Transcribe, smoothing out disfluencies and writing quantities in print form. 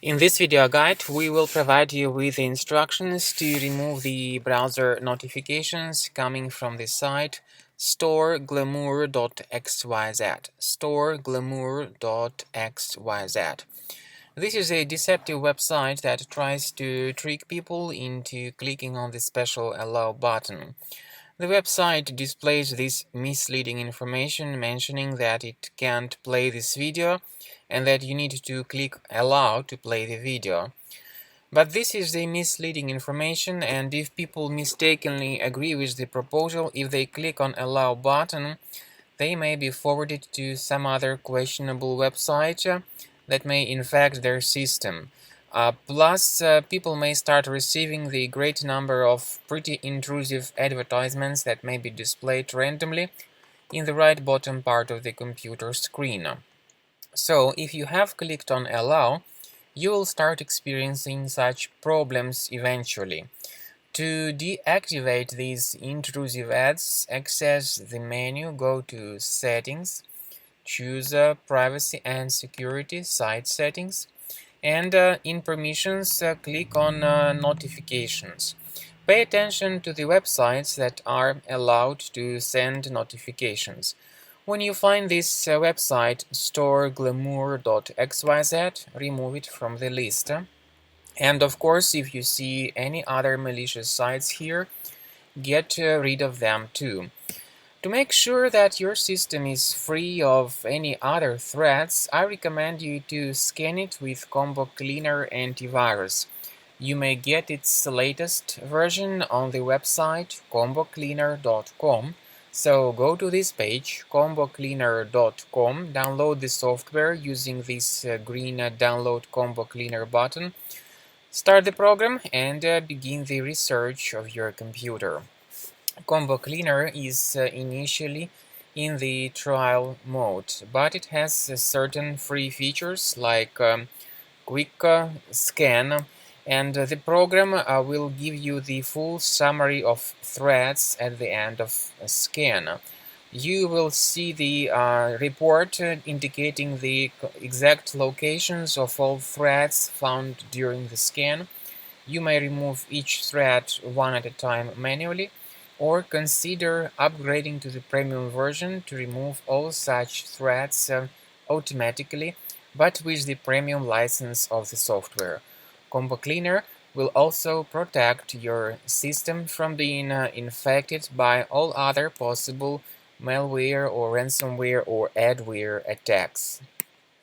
In this video guide, we will provide you with the instructions to remove the browser notifications coming from the site Storeglamour.xyz. Storeglamour.xyz. This is a deceptive website that tries to trick people into clicking on the special Allow button. The website displays this misleading information mentioning that it can't play this video and that you need to click Allow to play the video. But this is the misleading information, and if people mistakenly agree with the proposal, if they click on Allow button, they may be forwarded to some other questionable website that may infect their system. Plus, people may start receiving the great number of pretty intrusive advertisements that may be displayed randomly in the right bottom part of the computer screen. So, if you have clicked on Allow, you will start experiencing such problems eventually. To deactivate these intrusive ads, access the menu, go to Settings, choose Privacy and Security Site Settings, and in Permissions, click on Notifications. Pay attention to the websites that are allowed to send notifications. When you find this website, Storeglamour.xyz, remove it from the list. And of course, if you see any other malicious sites here, get rid of them too. To make sure that your system is free of any other threats, I recommend you to scan it with Combo Cleaner Antivirus. You may get its latest version on the website combocleaner.com. So go to this page, combocleaner.com, download the software using this green Download Combo Cleaner button, start the program, and begin the research of your computer. Combo Cleaner is initially in the trial mode, but it has certain free features like quick scan, and the program will give you the full summary of threads at the end of a scan. You will see the report indicating the exact locations of all threads found during the scan. You may remove each thread one at a time manually, or consider upgrading to the premium version to remove all such threads automatically, but with the premium license of the software. Combo Cleaner will also protect your system from being infected by all other possible malware or ransomware or adware attacks.